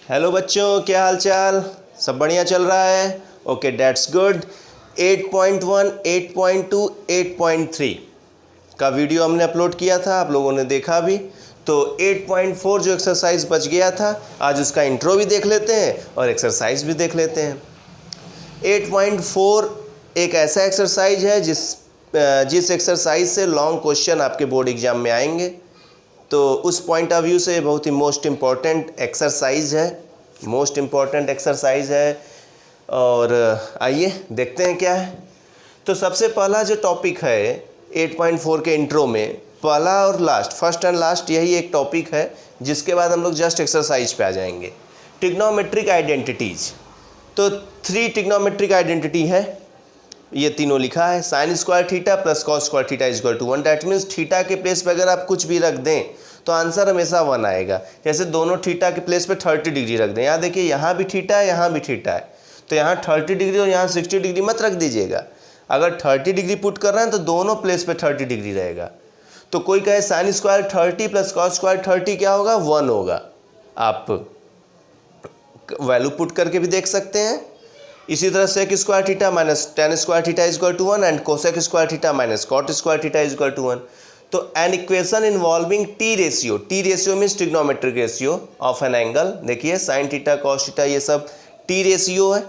Hello बच्चों, क्या हाल चाल? सब बढ़िया चल रहा है? Okay, that's good. 8.1, 8.2, 8.3 का वीडियो हमने अपलोड किया था, आप लोगों ने देखा भी। तो 8.4 जो एक्सरसाइज बच गया था, आज उसका इंट्रो भी देख लेते हैं और एक्सरसाइज भी देख लेते हैं। 8.4 एक ऐसा एक्सरसाइज है जिस एक्सरसाइज से लॉन्ग क्वेश्चन आपके बोर्ड एग्जाम में आएंगे। तो उस पॉइंट ऑफ व्यू से बहुत ही मोस्ट इम्पॉर्टेंट एक्सरसाइज है। और आइए देखते हैं क्या है। तो सबसे पहला जो टॉपिक है 8.4 के इंट्रो में, पहला और लास्ट, फर्स्ट एंड लास्ट, यही एक टॉपिक है जिसके बाद हम लोग जस्ट एक्सरसाइज पे आ जाएंगे। Trigonometric identities. तो 3 ट्रिग्नोमेट्रिक आइडेंटिटी है, ये तीनों लिखा है। Sine square theta plus cos square theta is equal to 1। That means theta के प्लेस पे अगर आप कुछ भी रख दें तो आंसर हमेशा 1 आएगा। जैसे दोनों थीटा के प्लेस पे 30 डिग्री रख दें, यहाँ देखिए यहाँ भी थीटा है, यहाँ भी थीटा है, तो यहाँ 30 डिग्री और यहाँ 60 डिग्री मत रख दीजिएगा। अगर 30 डिग्री पुट कर रहे हैं तो दोनों प्लेस पे 30 डिग्री रहेगा। तो कोई कहे sine square 30 plus cos square 30 क्या होगा? 1 होगा। आप वैल्यू पुट करके भी देख सकते हैं। इसी तरह sec square theta minus tan square theta is equal to 1 and cosec square theta minus cot square theta is equal to 1। तो an equation involving T ratio means trigonometric ratio of an angle. देखिए sine theta cos theta ये सब T ratio है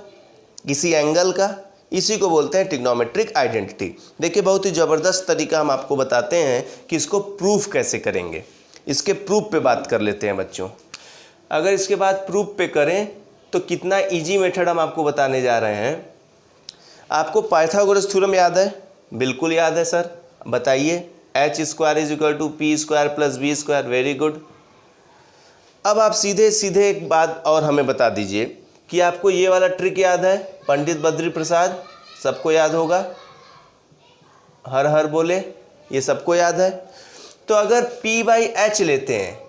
किसी angle का, इसी को बोलते हैं ट्रिग्नोमेट्रिक आइडेंटिटी। देखिए बहुत ही ज़बरदस्त तरीका हम आपको बताते हैं कि इसको प्रूफ कैसे करेंगे। इसके प्रूफ पे बात कर लेते हैं बच्चों। अगर इसके बाद प्रूफ पे करें तो कितना इजी मेथड हम आपको बताने जा रहे हैं। आपको पाइथागोरस थ्योरम याद है? बिल्कुल याद है सर, बताइए। H square is equal to P square plus B square. Very good. अब आप सीधे सीधे एक बात और हमें बता दीजिए कि आपको ये वाला ट्रिक याद है? पंडित बद्री प्रसाद, सबको याद होगा। हर हर बोले, ये सबको याद है। तो अगर p बाई एच लेते हैं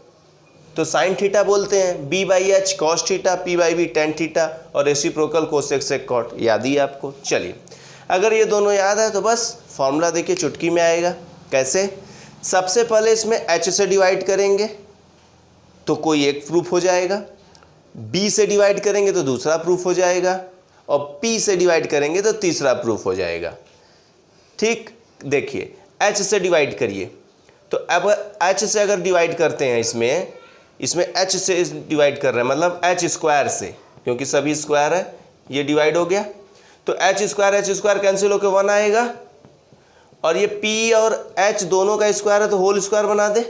तो साइन थीटा बोलते हैं, b by H cos theta, p by B tan theta और रेसिप्रोकल कोसेक सेक कॉट। याद ही आपको? चलिए, अगर ये दोनों याद है तो बस फॉर्मूला देखिए चुटकी में आएगा। कैसे? सबसे पहले इसमें h से डिवाइड करेंगे तो कोई एक प्रूफ हो जाएगा, b से डिवाइड करेंगे तो दूसरा प्रूफ हो जाएगा और p से डिवाइड करेंगे तो तीसरा प्रूफ हो जाएगा। ठीक, देखिए h से डिवाइड करिए। तो अब h से अगर डिवाइड करते हैं इसमें h से डिवाइड कर रहे हैं, मतलब h स्क्वायर से, क्योंकि सभी स्क्वायर है, ये डिवाइड हो गया। तो h स्क्वायर कैंसिल होकर 1 आएगा और ये p और h दोनों का स्क्वायर है तो होल स्क्वायर बना दे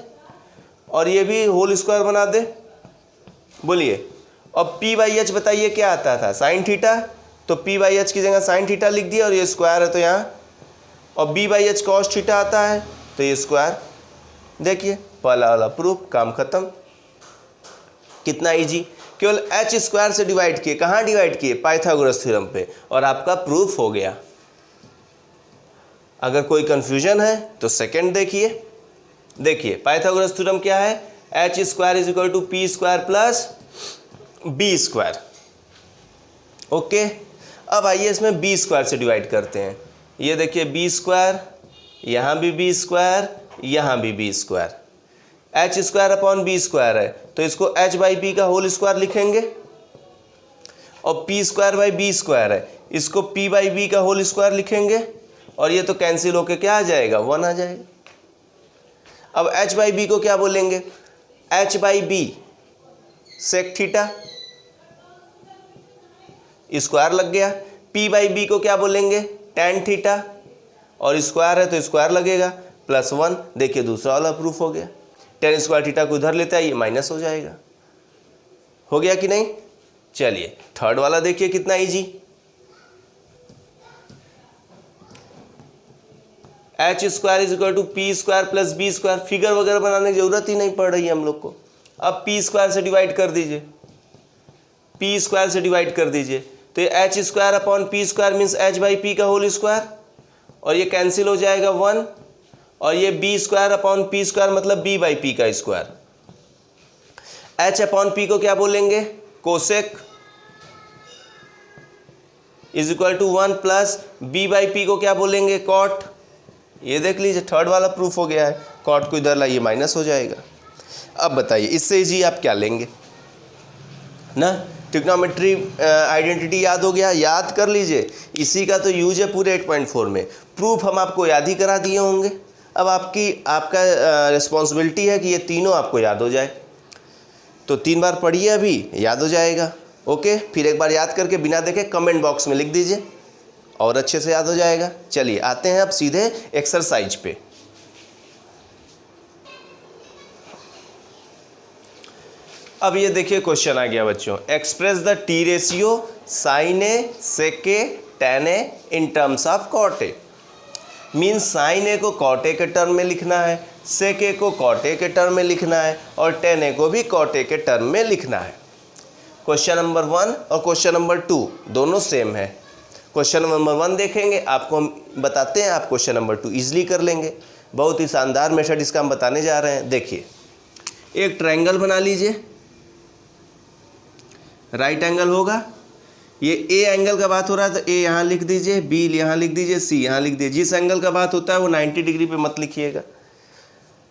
और ये भी होल स्क्वायर बना दे। बोलिए। और p बाई एच बताइए क्या आता था? Sign theta. तो p बाई एच की जगह साइन थीटा लिख दिया और ये स्क्वायर है तो यहाँ, और b by H cos theta आता है तो ये स्क्वायर। देखिए पहला वाला प्रूफ, काम खत्म। कितना इजी, केवल h स्क्वायर से डिवाइड किए। कहाँ डिवाइड किए? पाइथागोरस थ्योरम पे, और आपका प्रूफ हो गया। अगर कोई कंफ्यूजन है तो सेकंड देखिए पाइथागोरस थ्योरम क्या है? h square is equal to P square plus B square. Okay, अब आइए इसमें b स्क्वायर से डिवाइड करते हैं। ये देखिए b स्क्वायर, यहाँ भी b स्क्वायर, यहाँ भी b square. h square upon B square है तो इसको h बाई बी का होल स्क्वायर लिखेंगे, और p square by B square है, इसको p बाई बी का होल स्क्वायर लिखेंगे, और ये तो कैंसिल होके क्या आ जाएगा? 1 आ जाएगा। अब h बाई बी को क्या बोलेंगे? h by B sec theta, square लग गया। p बाई बी को क्या बोलेंगे? टेन थीटा, और स्क्वायर है तो स्क्वायर लगेगा, प्लस 1। देखिए दूसरा वाला प्रूफ हो गया। टेन स्क्वायर थीटा को उधर लेता है, ये माइनस हो जाएगा। हो गया कि नहीं? चलिए थर्ड वाला देखिए कितना easy. H square is equal to P square plus B square. Figure वगैरह बनाने की जरूरत ही नहीं पड़ रही है हम लोग को। अब p स्क्वायर से डिवाइड कर दीजिए, p स्क्वायर से डिवाइड कर दीजिए तो ये H square upon P square means H by P का होल स्क्वायर, और ये कैंसिल हो जाएगा 1, और ये b square upon P square मतलब b बाई पी का स्क्वायर। h अपॉन पी को क्या बोलेंगे? Cosec is equal to 1 plus b by P को क्या बोलेंगे? कॉट। ये देख लीजिए थर्ड वाला प्रूफ हो गया है। कॉट को इधर लाइए, माइनस हो जाएगा। अब बताइए इससे इजी आप क्या लेंगे? ना। ट्रिग्नोमेट्री आइडेंटिटी याद हो गया, याद कर लीजिए, इसी का तो यूज है पूरे 8.4 में। प्रूफ हम आपको याद ही करा दिए होंगे, अब आपका रिस्पॉन्सिबिलिटी है कि ये तीनों आपको याद हो जाए। तो 3 बार पढ़िए, अभी याद हो जाएगा। ओके, फिर एक बार याद करके बिना देखे कमेंट बॉक्स में लिख दीजिए और अच्छे से याद हो जाएगा। चलिए आते हैं अब सीधे एक्सरसाइज पे। अब ये देखिए क्वेश्चन आ गया बच्चों, express the T ratio sine A sec A tan A in terms of cot A. Means sine A को कॉट ए के टर्म में लिखना है, सेक ए को कॉट ए के टर्म में लिखना है और टेन ए को भी कॉट ए के टर्म में लिखना है। क्वेश्चन नंबर 1 और क्वेश्चन नंबर 2 दोनों सेम है। क्वेश्चन नंबर 1 देखेंगे, आपको हम बताते हैं, आप क्वेश्चन नंबर 2 इजीली कर लेंगे। बहुत ही शानदार मेथड इसका हम बताने जा रहे हैं। देखिए, एक ट्रायंगल बना लीजिए, राइट एंगल होगा, ये ए एंगल का बात हो रहा है तो ए यहाँ लिख दीजिए, बी यहाँ लिख दीजिए, सी यहाँ लिख दीजिए। जिस एंगल का बात होता है वो 90 डिग्री पे मत लिखिएगा।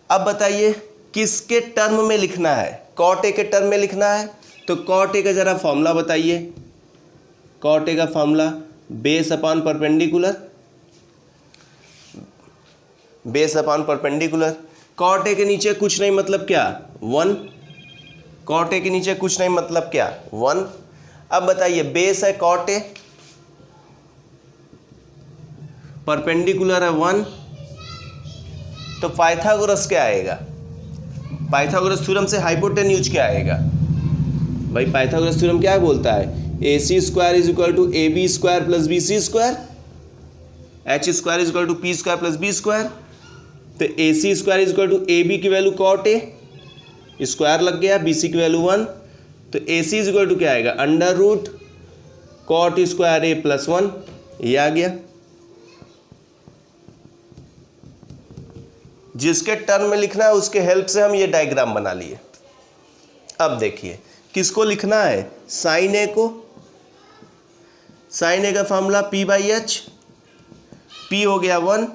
अब बताइए किसके टर्म में लिखना है, कॉट ए के टर्म में लिखना है। तो कॉट ए का ज़रा फॉर्मूला बताइए। कॉट ए का formula base upon perpendicular, base upon perpendicular. Cot A के नीचे कुछ नहीं मतलब क्या, 1। कॉट ए के नीचे कुछ नहीं मतलब क्या, 1। अब बताइए बेस है कॉट ए, परपेंडिकुलर है 1, तो पाइथागोरस क्या आएगा, पाइथागोरस थ्योरम से हाइपोटेन्यूज क्या आएगा। भाई पाइथागोरस थ्योरम क्या बोलता है, AC square is equal to AB square plus BC square, H square is equal to P square plus B square. तो AC square is equal to AB की value cot A square लग गया, BC की value 1, तो AC is equal to क्या आएगा, under root cot square A plus 1, ये आ गया। जिसके टर्म में लिखना है उसके हेल्प से हम ये डायग्राम बना लिए। अब देखिए किसको लिखना है, साइन ए को। साइन ए का फॉर्मूला P/H, P हो गया 1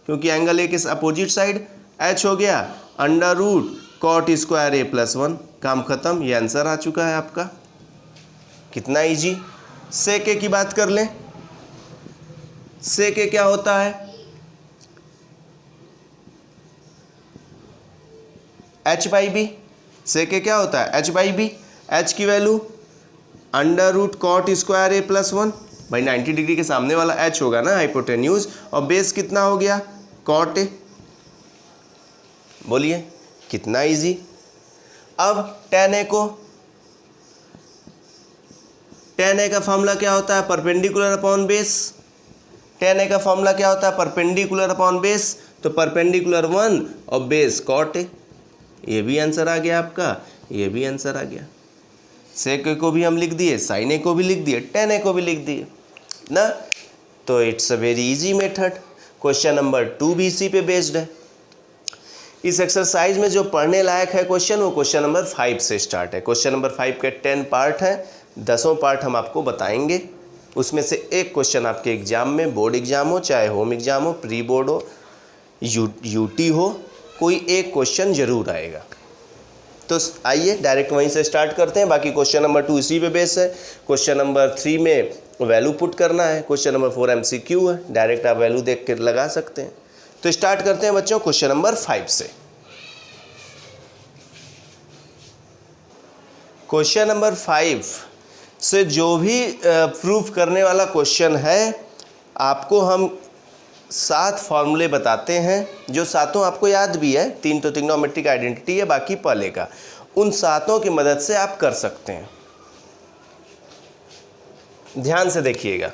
क्योंकि एंगल ए के अपोजिट साइड, H हो गया under root cot square A plus 1। काम खत्म, ये आंसर आ चुका है आपका। कितना इजी। सेक ए की बात कर लें, सेक ए क्या होता है, H/B। सेक ए क्या होता है, H/B। H की value under root cot square A plus 1। भाई 90 डिग्री के सामने वाला H होगा ना, हाइपोटेन्यूज, और बेस कितना हो गया, कॉट ए। बोलिए कितना इजी। अब tan A को, tan A का फॉर्मूला क्या होता है, perpendicular upon base. tan A का फॉर्मूला क्या होता है, परपेंडिकुलर अपॉन बेस, तो परपेंडिकुलर 1 और बेस कॉट ए। ये भी आंसर आ गया आपका, ये भी आंसर आ गया। सेक ए को भी हम लिख दिए, साइन ए को भी लिख दिए, tan A को भी लिख दिए ना। तो it's a very easy method. Question number 2 भी इसी पे बेस्ड है। इस एक्सरसाइज में जो पढ़ने लायक है क्वेश्चन, वो क्वेश्चन नंबर 5 से स्टार्ट है। क्वेश्चन नंबर 5 के 10 पार्ट हैं, 10 पार्ट हम आपको बताएंगे। उसमें से एक क्वेश्चन आपके एग्जाम में, बोर्ड एग्जाम हो चाहे होम एग्जाम हो, प्री बोर्ड हो, यूटी हो, कोई एक क्वेश्चन जरूर आएगा। तो आइए डायरेक्ट वहीं से स्टार्ट करते हैं। बाकी क्वेश्चन नंबर 2 इसी पे बेस है। क्वेश्चन नंबर 3 में वैल्यू पुट करना है, क्वेश्चन नंबर 4 MCQ है, डायरेक्ट आप वैल्यू देख कर लगा सकते हैं। तो स्टार्ट करते हैं बच्चों क्वेश्चन नंबर 5 से। क्वेश्चन नंबर 5 से जो भी प्रूफ करने वाला क्वेश्चन है, आपको हम 7 फॉर्मूले बताते हैं, जो 7 आपको याद भी है। 3 तो ट्रिग्नोमेट्रिक आइडेंटिटी है, बाकी पहले का। उन 7 की मदद से आप कर सकते हैं। ध्यान से देखिएगा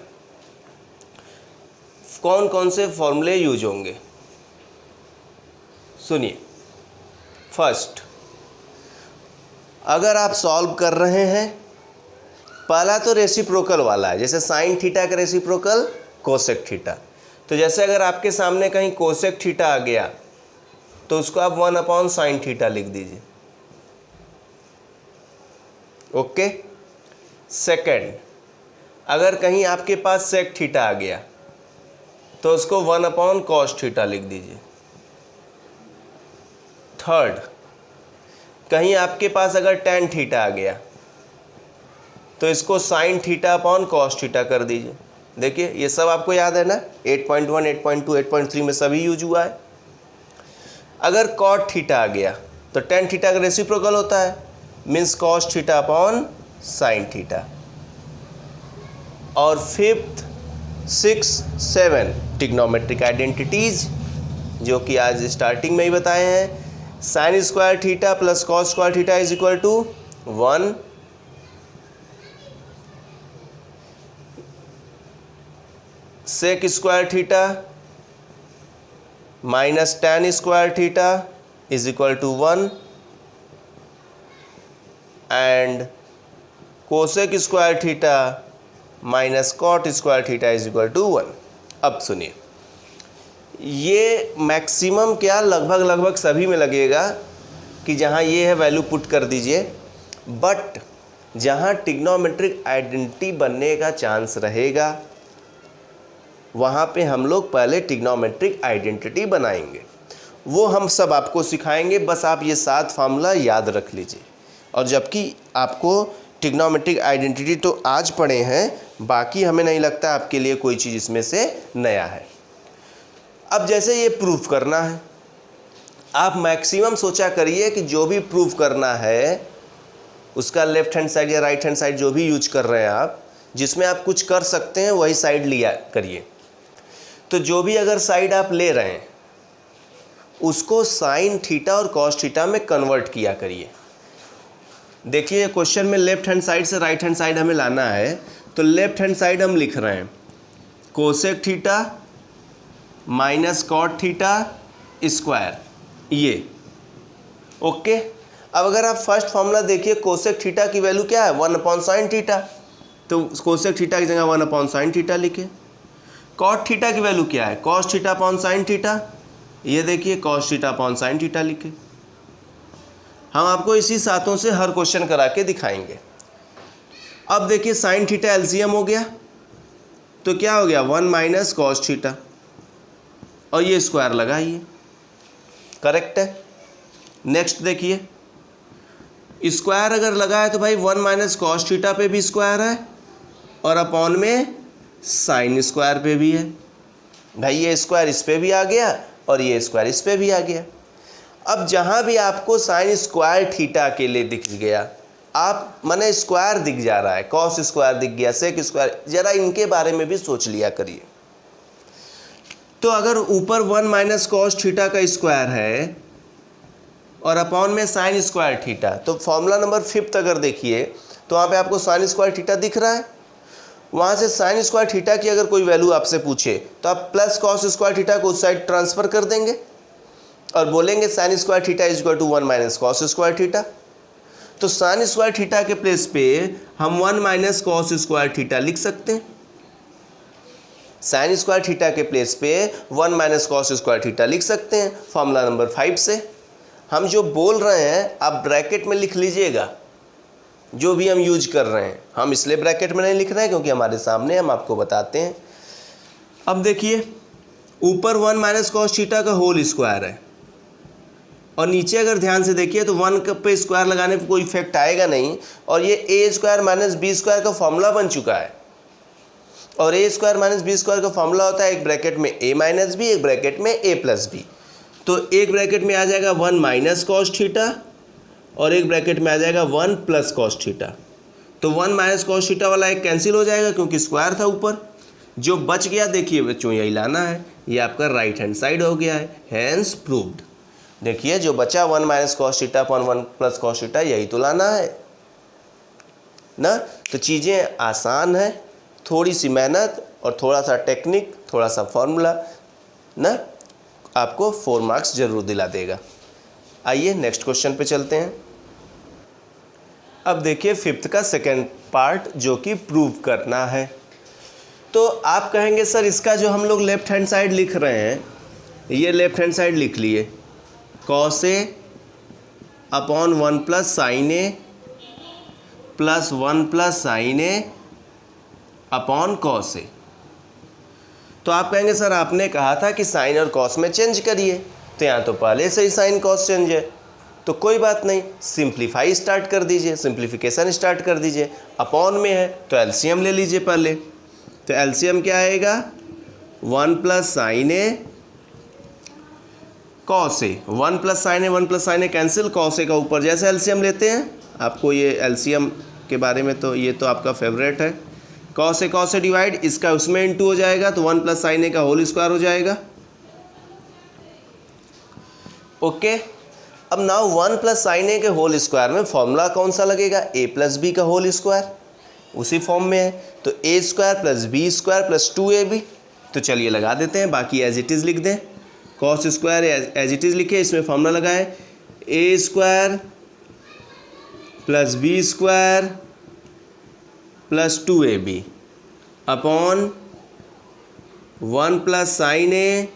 कौन कौन से फॉर्मूले यूज होंगे। सुनिए, फर्स्ट, अगर आप सॉल्व कर रहे हैं, पहला तो रेसिप्रोकल वाला है, जैसे साइन थीटा का रेसिप्रोकल कोसेक थीटा। तो जैसे अगर आपके सामने कहीं कोसेक थीटा आ गया तो उसको आप 1/sin थीटा लिख दीजिए। ओके। सेकंड, अगर कहीं आपके पास सेक थीटा आ गया तो उसको 1/cos थीटा लिख दीजिए। थर्ड, कहीं आपके पास अगर tan थीटा आ गया तो इसको sign theta upon cos theta कर दीजिए। देखिए ये सब आपको याद है ना, 8.1, 8.2, 8.3 में सभी यूज हुआ है। अगर कॉट थीटा आ गया तो टेन थीटा का रेसिप्रोकल होता है, means cos theta upon sine theta. और फिफ्थ, 6, 7 ट्रिग्नोमेट्रिक आइडेंटिटीज जो कि आज स्टार्टिंग में ही बताए हैं। Sine square theta plus cos square theta is equal to 1, sec square theta minus tan square theta is equal to 1 and cosec square theta minus cot square theta is equal to 1। अब सुनिए, ये maximum क्या लगभग सभी में लगेगा कि जहाँ ये है वैल्यू पुट कर दीजिए, बट जहाँ ट्रिग्नोमेट्रिक आइडेंटिटी बनने का चांस रहेगा वहाँ पे हम लोग पहले ट्रिग्नोमेट्रिक आइडेंटिटी बनाएंगे। वो हम सब आपको सिखाएंगे, बस आप ये 7 फार्मूला याद रख लीजिए। और जबकि आपको ट्रिग्नोमेट्रिक आइडेंटिटी तो आज पढ़े हैं, बाकी हमें नहीं लगता आपके लिए कोई चीज़ इसमें से नया है। अब जैसे ये प्रूफ करना है, आप मैक्सिमम सोचा करिए कि जो भी प्रूफ करना है उसका लेफ्ट हैंड साइड या राइट हैंड साइड जो भी यूज कर रहे हैं आप, जिसमें आप कुछ कर सकते हैं वही साइड लिया करिए। तो जो भी अगर साइड आप ले रहे हैं उसको साइन थीटा और कॉस थीटा में कन्वर्ट किया करिए। देखिए क्वेश्चन में लेफ्ट हैंड साइड से राइट हैंड साइड हमें लाना है, तो लेफ्ट हैंड साइड हम लिख रहे हैं cosec theta minus cot theta square, ये ओके। अब अगर आप फर्स्ट फॉर्मूला देखिए, कोसेक थीटा की वैल्यू क्या है 1 अपॉन साइन थीटा, तो कोसेक थीटा की जगह 1 अपॉन साइन थीटा लिखे। कॉट थीटा की वैल्यू क्या है cos theta upon sine theta, ये देखिए cos theta upon sine theta लिखे। हम आपको इसी सातों से हर क्वेश्चन करा के दिखाएंगे। अब देखिए साइन थीटा एलसीएम हो गया तो क्या हो गया 1 माइनस कॉस थीटा, और ये स्क्वायर लगाइए, करेक्ट है। नेक्स्ट देखिए, स्क्वायर अगर लगा है तो भाई 1 माइनस कॉस थीटा पे भी स्क्वायर है और अपॉन में साइन स्क्वायर पे भी है। भाई ये स्क्वायर इस पे भी आ गया और ये स्क्वायर इस पे भी आ गया। अब जहाँ भी आपको साइन स्क्वायर थीटा के लिए दिख गया, आप माने स्क्वायर दिख जा रहा है, कॉस स्क्वायर दिख गया, सेक स्क्वायर, जरा इनके बारे में भी सोच लिया करिए। तो अगर ऊपर 1 माइनस कॉस थीटा का स्क्वायर है और अपॉन में साइन स्क्वायर थीटा, तो फॉर्मूला नंबर 5 अगर देखिए तो वहाँ पे आपको साइन स्क्वायर थीटा दिख रहा है। वहाँ से साइन स्क्वायर थीटा की अगर कोई वैल्यू आपसे पूछे तो आप प्लस कॉस स्क्वायर थीटा को उस साइड ट्रांसफ़र कर देंगे और बोलेंगे sine square theta is equal to 1 minus cos square theta. तो साइन स्क्वायर थीटा के प्लेस पे हम 1 माइनस कॉस स्क्वायर थीटा लिख सकते हैं। साइन स्क्वायर थीटा के प्लेस पे 1 माइनस कॉस स्क्वायर थीटा लिख सकते हैं फॉर्मूला नंबर 5 से। हम जो बोल रहे हैं आप ब्रैकेट में लिख लीजिएगा, जो भी हम यूज कर रहे हैं। हम इसलिए ब्रैकेट में नहीं लिख रहे हैं क्योंकि हमारे सामने हम आपको बताते हैं। अब देखिए ऊपर 1 माइनस कॉस थीटा का होल स्क्वायर है और नीचे अगर ध्यान से देखिए तो 1 पे स्क्वायर लगाने पर कोई इफेक्ट आएगा नहीं, और ये A square minus B square का फॉर्मूला बन चुका है। और ए स्क्वायर माइनस बी स्क्वायर का फॉर्मूला होता है एक ब्रैकेट में ए माइनस बी, एक ब्रैकेट में ए प्लस बी। तो एक ब्रैकेट में आ जाएगा 1 माइनस कॉस थीटा और एक ब्रैकेट में आ जाएगा 1 प्लस कॉस थीटा। तो 1 माइनस कॉस थीटा वाला एक कैंसिल हो जाएगा क्योंकि स्क्वायर था ऊपर। जो बच गया देखिए बच्चों यही लाना है, ये आपका राइट हैंड साइड हो गया है, हैंस प्रूव्ड। देखिए जो बचा 1 minus cos theta upon 1 plus cos theta, यही तो लाना है ना। तो चीज़ें आसान है, थोड़ी सी मेहनत और थोड़ा सा टेक्निक, थोड़ा सा फॉर्मूला ना, आपको 4 मार्क्स जरूर दिला देगा। आइए नेक्स्ट क्वेश्चन पे चलते हैं। अब देखिए 5th का सेकेंड पार्ट जो कि प्रूव करना है। तो आप कहेंगे सर इसका जो हम लोग लेफ्ट हैंड साइड लिख रहे हैं, ये लेफ्ट हैंड साइड लिख लिए cos A upon 1 plus sine A plus 1 plus sine A upon cos A. तो आप कहेंगे सर आपने कहा था कि साइन और कॉस में चेंज करिए, तो यहाँ तो पहले से ही साइन कॉस चेंज है, तो कोई बात नहीं, सिंप्लीफाई स्टार्ट कर दीजिए, सिंप्लीफिकेशन स्टार्ट कर दीजिए। अपॉन में है तो एलसीएम ले लीजिए पहले। तो एलसीएम क्या आएगा, 1 plus sine A cos A, 1 plus sine A 1 plus sine A cancel, cos A का ऊपर जैसे एलसीएम लेते हैं, आपको ये एलसीएम के बारे में तो ये तो आपका फेवरेट है। कॉस ए डिवाइड, इसका उसमें इंटू हो जाएगा तो 1 प्लस साइन ए का होल स्क्वायर हो जाएगा। ओके, अब नाउ 1 प्लस साइन ए के होल स्क्वायर में फॉर्मूला कौन सा लगेगा, ए प्लस बी का होल स्क्वायर, उसी फॉर्म में है। तो A square plus B square plus 2ab। तो चलिए लगा देते हैं, बाकी एज इट इज़ लिख दें। Cos square as it is लिखे, इसमें फॉर्मूला लगाए A square plus B square plus 2ab upon 1 plus sine A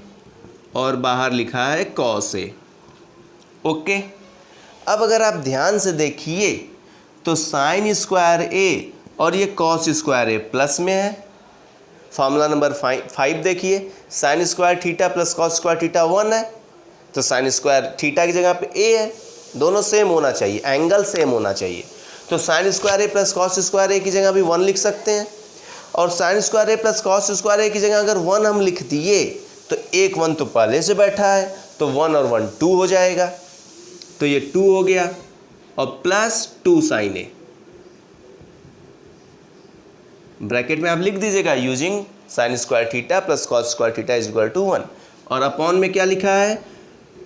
और बाहर लिखा है कॉस ए। ओके, अब अगर आप ध्यान से देखिए तो साइन स्क्वायर ए और ये कॉस स्क्वायर ए प्लस में है। फार्मूला नंबर 5 देखिए, sign square theta plus cos square theta 1 है, तो साइन स्क्वायर थीटा की जगह पे ए है, दोनों सेम होना चाहिए, एंगल सेम होना चाहिए। तो साइन स्क्वायर ए प्लस कॉस स्क्वायर ए की जगह भी 1 लिख सकते हैं, और साइन स्क्वायर ए प्लस कॉस स्क्वायर ए की जगह अगर 1 हम लिख दिए तो एक 1 तो पहले से बैठा है, तो 1 और 1 2 हो जाएगा, तो ये 2 हो गया, और प्लस 2 साइन ए, ब्रैकेट में आप लिख दीजिएगा using sine square theta plus cos square theta is equal to 1, और अपॉन में क्या लिखा है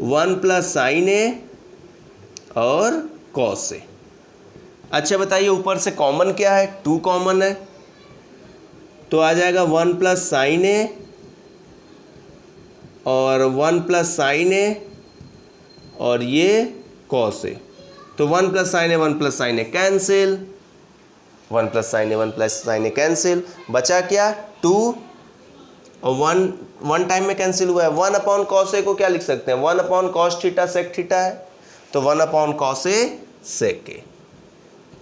1 प्लस साइन ए और कॉस ए। अच्छा बताइए ऊपर से कॉमन क्या है, 2 कॉमन है, तो आ जाएगा 1 प्लस साइन ए और 1 प्लस साइन ए और ये कॉस ए, तो 1 प्लस साइन ए 1 प्लस साइन ए कैंसिल, 1 प्लस साइन ए 1 प्लस साइन ए कैंसिल, बचा क्या 2 और 1 टाइम में कैंसिल हुआ है। 1 अपॉन कॉस ए को क्या लिख सकते हैं, 1 upon cos theta sec theta है, तो 1 अपॉन कॉस ए सेक ए।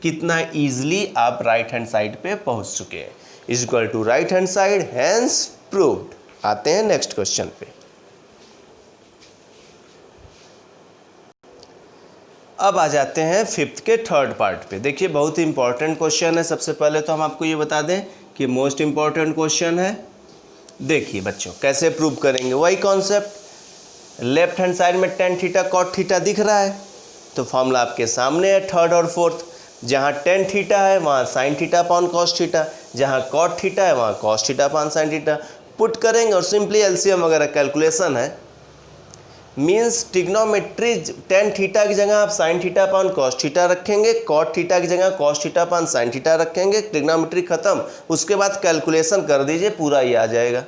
कितना इजीली आप राइट हैंड साइड पे पहुंच चुके हैं, is equal to right hand side, hence proved. आते हैं नेक्स्ट क्वेश्चन पे। अब आ जाते हैं 5th के 3rd पार्ट पे। देखिए बहुत ही इंपॉर्टेंट क्वेश्चन है। सबसे पहले तो हम आपको ये बता दें कि मोस्ट इंपॉर्टेंट क्वेश्चन है। देखिए बच्चों कैसे प्रूव करेंगे, वही कॉन्सेप्ट, लेफ्ट हैंड साइड में टेन थीटा कॉट थीटा दिख रहा है, तो फॉर्मूला आपके सामने है 3rd और 4th। जहाँ टेन थीटा है वहाँ sign theta upon cos theta, जहाँ कॉट थीटा है वहाँ cos theta upon sine theta. Put करेंगे और सिंपली एलसीएम वगैरह कैलकुलेशन है, मीन्स ट्रिग्नोमेट्री टेन थीटा की जगह आप sign theta upon cos theta रखेंगे, कॉट थीटा की जगह cos theta upon sine theta रखेंगे, ट्रिग्नोमेट्री खत्म। उसके बाद कैलकुलेशन कर दीजिए, पूरा ये आ जाएगा।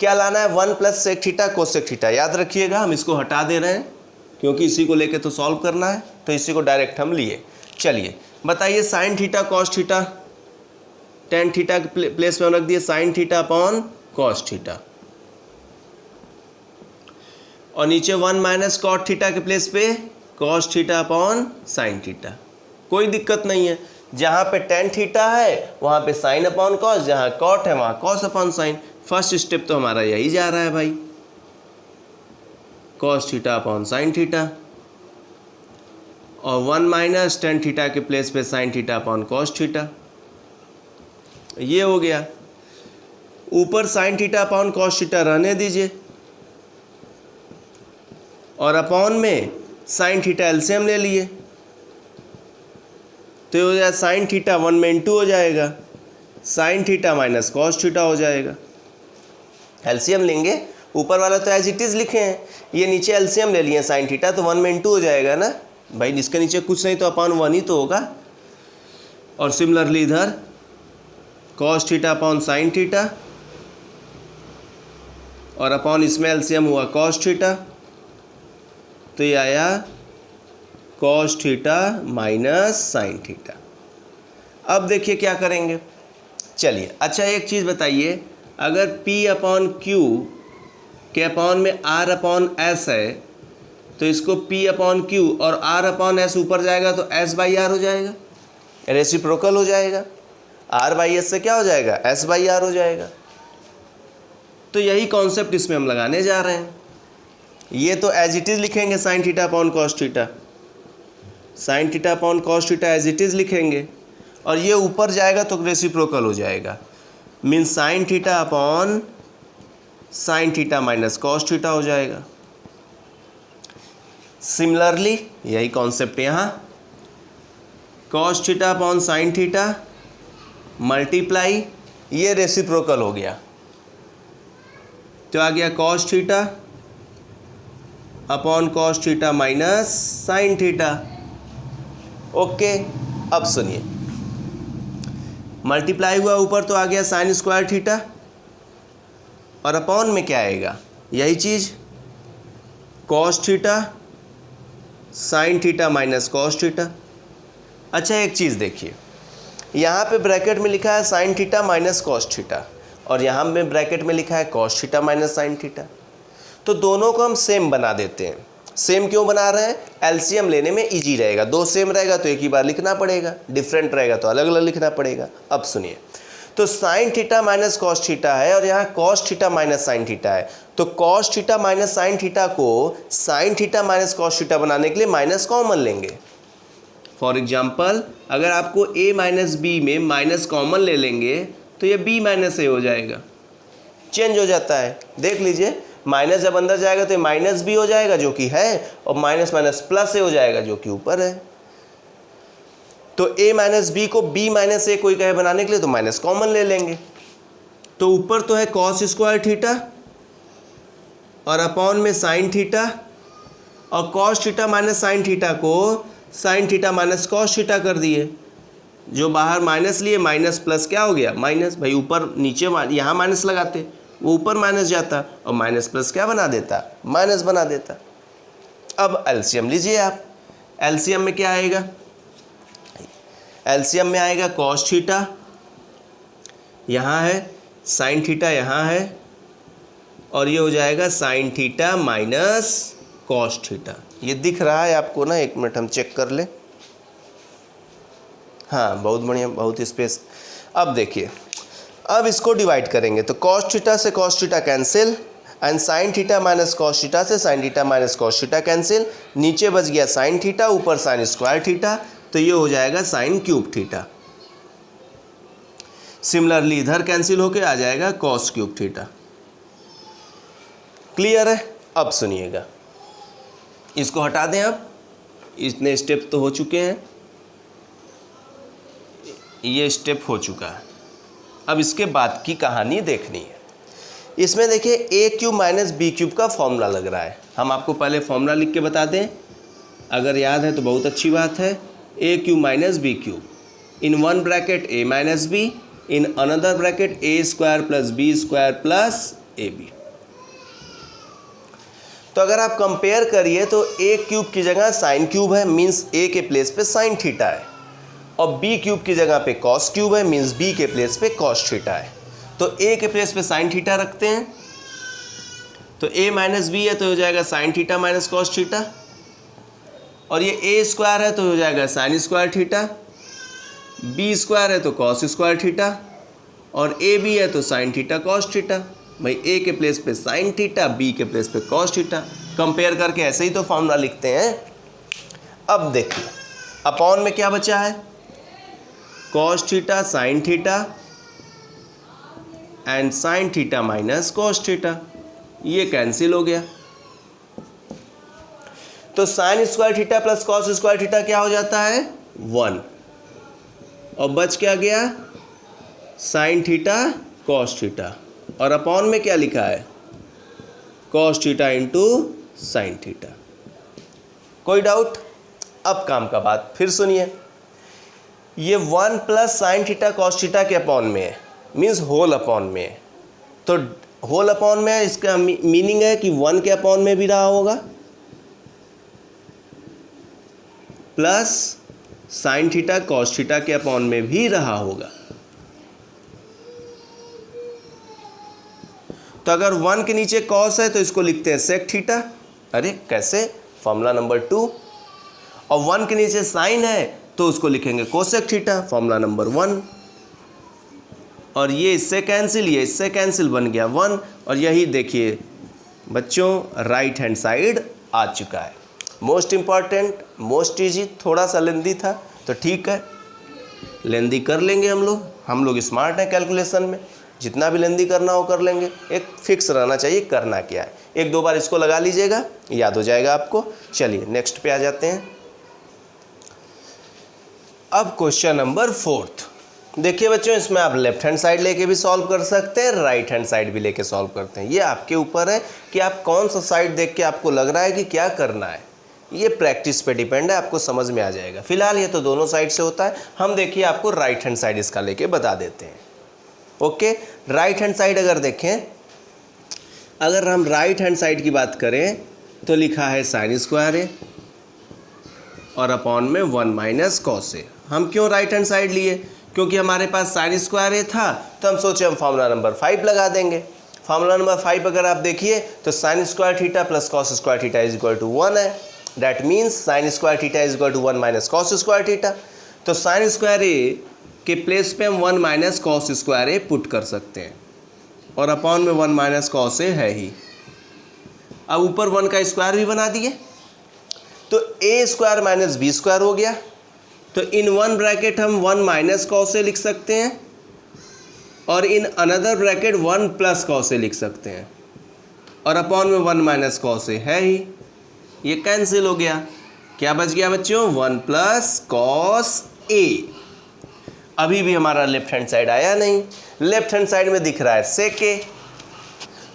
क्या लाना है, 1 plus sec theta cosec theta. याद रखिएगा हम इसको हटा दे रहे हैं क्योंकि इसी को लेके तो सॉल्व करना है, तो इसी को डायरेक्ट हम लिए। चलिए बताइए sign theta cos theta, tan theta के प्लेस में रख दिए sign theta upon cos theta, और नीचे 1 माइनस कॉट थीटा के प्लेस पे cos theta upon sine theta. कोई दिक्कत नहीं है, जहाँ पे टेन थीटा है वहाँ पे साइन अपॉन कॉस, जहाँ कॉट है वहाँ cos upon sine. First step तो हमारा यही जा रहा है भाई, cos theta upon sine theta, और 1 माइनस टेन थीटा के प्लेस पे sign theta upon cos theta, ये हो गया। ऊपर sign theta upon cos theta रहने दीजिए, और अपॉन में साइन थीटा एलसीएम ले लिए, तो ये हो जाएगा साइन थीटा 1 में इंटू हो जाएगा, sine theta minus cos theta हो जाएगा। एलसीएम लेंगे, ऊपर वाला तो एज इट इज़ लिखे हैं, ये नीचे एलसीएम ले लिए साइन थीटा, तो 1 में इंटू हो जाएगा ना भाई, इसके नीचे कुछ नहीं तो अपॉन 1 ही तो होगा। और सिमिलरली इधर cos theta upon sine theta, और अपॉन इसमें एलसीएम हुआ कॉस थीटा, तो ये आया cos theta minus sine theta. अब देखिए क्या करेंगे, चलिए अच्छा एक चीज़ बताइए, अगर P अपॉन Q के अपॉन में R अपॉन S है, तो इसको P अपॉन Q और R अपॉन S ऊपर जाएगा तो S बाई R हो जाएगा, रेसिप्रोकल हो जाएगा। R बाई S से क्या हो जाएगा, S बाई R हो जाएगा। तो यही कॉन्सेप्ट इसमें हम लगाने जा रहे हैं। ये तो एज इट इज़ लिखेंगे sine theta upon cos theta, sine theta upon cos theta as it is लिखेंगे, और ये ऊपर जाएगा तो रेसिप्रोकल हो जाएगा, means sine theta upon sine theta minus cos theta हो जाएगा। सिमिलरली यही कॉन्सेप्ट यहाँ, cos theta upon sine theta multiply, ये रेसिप्रोकल हो गया तो आ गया cos theta upon cos theta minus sine theta. Okay, अब सुनिए, मल्टीप्लाई हुआ ऊपर तो आ गया साइन स्क्वायर थीटा, और अपॉन में क्या आएगा, यही चीज़ cos theta sine theta minus cos theta. अच्छा एक चीज़ देखिए, यहाँ पे ब्रैकेट में लिखा है sign theta minus cos theta, और यहाँ में ब्रैकेट में लिखा है cos theta minus sine theta, तो दोनों को हम सेम बना देते हैं। सेम क्यों बना रहे हैं, एलसीएम लेने में इजी रहेगा, दो सेम रहेगा तो एक ही बार लिखना पड़ेगा, डिफरेंट रहेगा तो अलग अलग लिखना पड़ेगा। अब सुनिए, तो sine theta minus cos theta है और यहाँ cos theta minus sine theta है, तो cos theta minus sine theta को sine theta minus cos theta बनाने के लिए माइनस कॉमन लेंगे। फॉर एग्जाम्पल अगर आपको a माइनस बी में माइनस कॉमन ले लेंगे तो ये b माइनस ए हो जाएगा, चेंज हो जाता है। देख लीजिए, माइनस जब अंदर जाएगा तो ये माइनस बी हो जाएगा जो कि है, और माइनस माइनस प्लस ए हो जाएगा जो कि ऊपर है। तो a माइनस बी को b माइनस ए कोई कहे बनाने के लिए तो माइनस कॉमन ले लेंगे, तो ऊपर तो है कॉस स्क्वायर थीटा और अपॉन में साइन थीटा, और cos theta minus sine theta को sine theta minus cos theta कर दिए, जो बाहर माइनस लिए माइनस प्लस क्या हो गया माइनस, भाई ऊपर नीचे यहाँ माइनस लगाते वो ऊपर माइनस जाता और माइनस प्लस क्या बना देता, माइनस बना देता। अब एलसीएम लीजिए आप, एलसीएम में क्या आएगा, एलसीएम में आएगा कॉस थीटा यहाँ है, साइन थीटा यहाँ है, और ये हो जाएगा sine theta minus cos theta. ये दिख रहा है आपको ना, एक मिनट हम चेक कर लें। हाँ बहुत बढ़िया, बहुत स्पेस। अब देखिए, अब इसको डिवाइड करेंगे तो कॉस थीटा से cos theta cancel, and sine theta minus cos theta से sine theta minus cos theta cancel, नीचे बच गया साइन थीटा, ऊपर साइन स्क्वायर थीटा, तो ये हो जाएगा साइन क्यूब थीटा। सिमिलरली इधर कैंसिल होके आ जाएगा कॉस क्यूब थीटा। क्लियर है? अब सुनिएगा, इसको हटा दें। अब इतने स्टेप तो हो चुके हैं, ये स्टेप हो चुका है, अब इसके बाद की कहानी देखनी है। इसमें देखिए ए क्यूब माइनस बी क्यूब का फॉर्मूला लग रहा है। हम आपको पहले फॉर्मूला लिख के बता दें, अगर याद है तो बहुत अच्छी बात है। A cube minus B cube, in one bracket A minus B, in another bracket A square plus B square plus A B. तो अगर आप कंपेयर करिए तो ए क्यूब की जगह साइन क्यूब है, मीन्स ए के प्लेस पे साइन थीटा है, और बी क्यूब की जगह पे कॉस क्यूब है, मीन्स बी के प्लेस पे कॉस थीटा है। तो ए के प्लेस पे साइन थीटा रखते हैं, तो ए माइनस बी है तो हो जाएगा sine theta minus cos theta, और ये ए स्क्वायर है तो हो जाएगा sine square theta, B square है तो कॉस स्क्वायर थीटा, और ए बी है तो साइन थीटा कॉस थीटा। भाई ए के प्लेस पे साइन थीटा, बी के प्लेस पे कॉस थीटा, कंपेयर करके ऐसे ही तो फॉर्मूला लिखते हैं। अब देखिए अपॉन में क्या बचा है, cos theta sine theta and sine theta minus cos theta, ये कैंसिल हो गया। तो sine square theta plus cos square theta क्या हो जाता है 1, और बच क्या गया साइन थीटा कॉस थीटा, और अपॉन में क्या लिखा है cos theta into sine theta. कोई डाउट? अब काम का बात फिर सुनिए, ये 1 plus sign theta cos theta के अपॉन में है, मीन्स होल अपॉन में है। तो होल अपॉन में है, इसका मीनिंग है कि 1 के अपॉन में भी रहा होगा, plus sign theta cos theta के अपॉन में भी रहा होगा। तो अगर 1 के नीचे कॉस है तो इसको लिखते हैं सेक थीटा। अरे कैसे, फॉर्मूला नंबर 2। और 1 के नीचे साइन है तो उसको लिखेंगे कोसेक थीटा, फॉर्मूला नंबर 1। और ये इससे कैंसिल, ये इससे कैंसिल, बन गया 1, और यही देखिए बच्चों राइट हैंड साइड आ चुका है। मोस्ट इम्पॉर्टेंट, मोस्ट ईजी, थोड़ा सा लेंदी था तो ठीक है, लेंदी कर लेंगे हम लोग स्मार्ट हैं कैलकुलेशन में, जितना भी लेंदी करना हो कर लेंगे। एक फिक्स रहना चाहिए करना क्या है, एक दो बार इसको लगा लीजिएगा, याद हो जाएगा आपको। चलिए नेक्स्ट पे आ जाते हैं। अब क्वेश्चन नंबर 4। देखिए बच्चों, इसमें आप लेफ्ट हैंड साइड लेके भी सॉल्व कर सकते हैं, राइट हैंड साइड भी लेके सॉल्व करते हैं। ये आपके ऊपर है कि आप कौन सा साइड देख के आपको लग रहा है कि क्या करना है, ये प्रैक्टिस पे डिपेंड है, आपको समझ में आ जाएगा। फिलहाल ये तो दोनों साइड से होता है, हम देखिए आपको राइट हैंड साइड इसका लेके बता देते हैं। ओके, राइट हैंड साइड अगर देखें, अगर हम राइट हैंड साइड की बात करें तो लिखा है साइन स्क्वायर ए और अपॉन में 1 माइनस कॉस ए। हम क्यों राइट हैंड साइड लिए? क्योंकि हमारे पास साइन स्क्वायर ए था, तो हम सोचे हम फार्मूला नंबर 5 लगा देंगे। फार्मूला नंबर 5 अगर आप देखिए तो sine square theta plus cos square theta is equal to 1 है। That means sine square theta is equal to 1 minus cos square theta. तो साइन स्क्वायर ए के प्लेस पे हम 1 minus cos square A put कर सकते हैं, और upon में 1 माइनस कॉस ए है ही। अब ऊपर 1 का स्क्वायर भी बना दिए, तो A square minus B square हो गया। तो इन वन ब्रैकेट हम 1 माइनस कॉस ए लिख सकते हैं, और in another bracket 1 plus cos A लिख सकते हैं, और अपॉन में 1 माइनस कॉस ए है ही। ये कैंसिल हो गया, क्या बच गया बच्चों? 1 प्लस कॉस ए। अभी भी हमारा लेफ्ट हैंड साइड आया नहीं, लेफ्ट हैंड साइड में दिख रहा है सेक ए।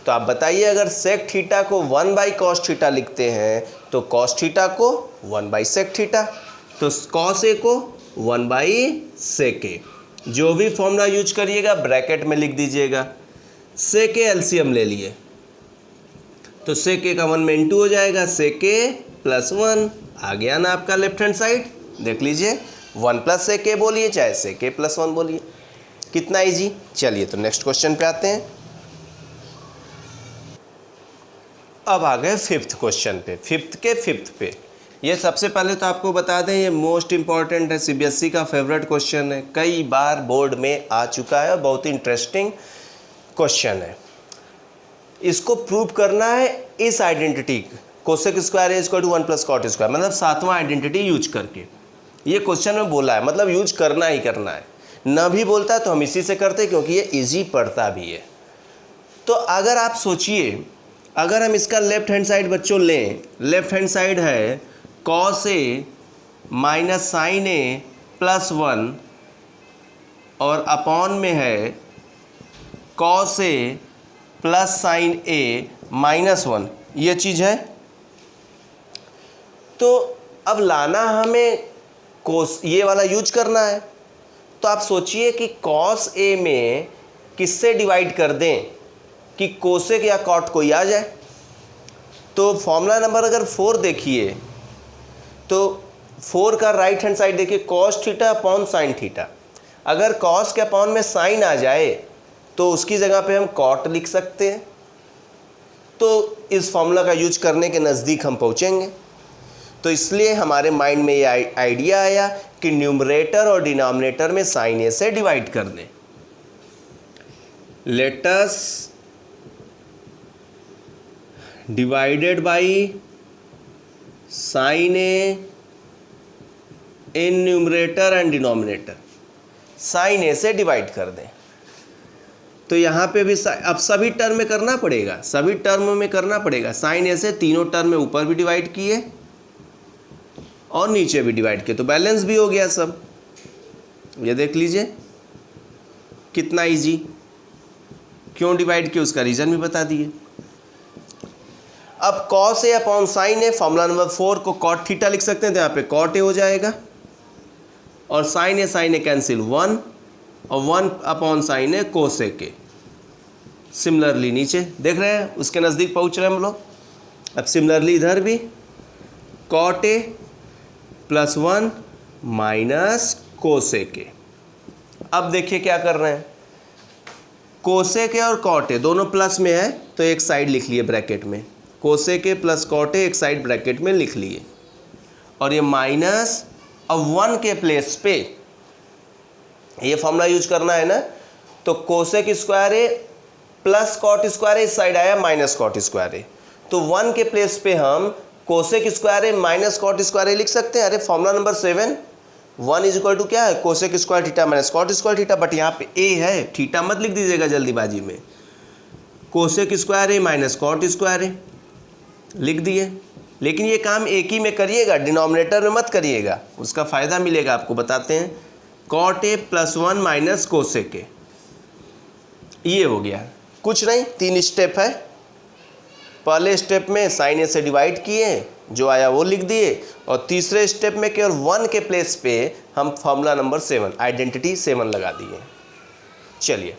तो आप बताइए, अगर सेक थीटा को 1 बाई कॉस थीटा लिखते हैं तो कॉस थीटा को 1 बाई सेक थीटा, तो कॉस ए को 1 बाई सेक ए। जो भी फॉर्मूला यूज करिएगा ब्रैकेट में लिख दीजिएगा। सेक ए एलसीएम ले लिए तो सेक ए का 1 में इंटू हो जाएगा, सेक ए प्लस 1 आ गया ना आपका लेफ्ट हैंड साइड। देख लीजिए, 1 प्लस सेक ए बोलिए चाहे सेक ए प्लस 1 बोलिए, कितना इजी। चलिए तो नेक्स्ट क्वेश्चन पे आते हैं। अब आ गए 5th क्वेश्चन पे, 5th पे। ये सबसे पहले तो आपको बता दें, ये मोस्ट इंपॉर्टेंट है, सीबीएसई का फेवरेट क्वेश्चन है, कई बार बोर्ड में आ चुका है, बहुत ही इंटरेस्टिंग क्वेश्चन है। इसको प्रूव करना है इस identity cosec square is equal to 1 plus cot square, मतलब 7वां आइडेंटिटी यूज करके। ये क्वेश्चन में बोला है, मतलब यूज करना ही करना है। ना भी बोलता है तो हम इसी से करते हैं, क्योंकि ये इजी पड़ता भी है। तो अगर आप सोचिए, अगर हम इसका लेफ्ट हैंड साइड बच्चों लें, लेफ्ट हैंड साइड है cos A minus sign A plus 1, और अपॉन में है cos A plus sine A minus 1, ये चीज़ है। तो अब लाना हमें कोस, ये वाला यूज करना है। तो आप सोचिए कि कॉस ए में किससे डिवाइड कर दें कि कोसेक या कॉट कोई आ जाए। तो फॉर्मूला नंबर अगर 4 देखिए, तो 4 का राइट हैंड साइड देखिए, cos theta upon sine theta. अगर कॉस के अपॉन में साइन आ जाए तो उसकी जगह पे हम कॉट लिख सकते हैं। तो इस फॉर्मूला का यूज करने के नज़दीक हम पहुँचेंगे। तो इसलिए हमारे माइंड में ये आइडिया आया कि न्यूमरेटर और डिनोमिनेटर में साइन ए से डिवाइड कर दें। Let us divided by sine A in numerator and denominator, sine A से डिवाइड कर दें। तो यहाँ पे भी अब सभी टर्म में करना पड़ेगा, सभी टर्म में करना पड़ेगा। साइन ए से तीनों टर्म में ऊपर भी डिवाइड किए और नीचे भी डिवाइड किए, तो बैलेंस भी हो गया सब। ये देख लीजिए कितना इजी, क्यों डिवाइड किया उसका रीज़न भी बता दिए। अब cos A upon sine A, formula number 4 को कॉट थीटा लिख सकते हैं, तो यहाँ पे कॉट ए हो जाएगा, और साइन ए कैंसिल 1, और 1 upon sine A cos A के। सिमिलरली नीचे देख रहे हैं, उसके नज़दीक पहुँच रहे हैं हम लोग। अब सिमिलरली इधर भी cot A plus 1 minus cos A के। अब देखिए क्या कर रहे हैं, कोसे के और कॉटे दोनों प्लस में है, तो एक साइड लिख लिए ब्रैकेट में, कोसे के प्लस कॉटे एक साइड ब्रैकेट में लिख लिए, और ये माइनस, अब 1 के प्लेस पे ये फॉर्मूला यूज करना है ना। तो कोसेक स्क्वायर ए प्लस कॉट स्क्वायर ए, इस साइड आया माइनस कॉट स्क्वायर ए, तो 1 के प्लेस पे हम cosec square A minus cot square A लिख सकते हैं। अरे formula number 7, 1 is equal to क्या है, cosec square theta minus cot square theta, but यहाँ पे ए है, थीटा मत लिख दीजिएगा जल्दीबाजी में। Cosec square A minus cot square A लिख दिए। लेकिन ये काम एक ही में करिएगा, डिनोमिनेटर में मत करिएगा, उसका फ़ायदा मिलेगा आपको, बताते हैं। Cot A plus 1 minus cosec A, ये हो गया। कुछ नहीं, 3 स्टेप है। पहले स्टेप में साइन ए से डिवाइड किए, जो आया वो लिख दिए, और तीसरे स्टेप में केवल 1 के प्लेस पे हम फॉर्मूला नंबर 7 आइडेंटिटी 7 लगा दिए। चलिए,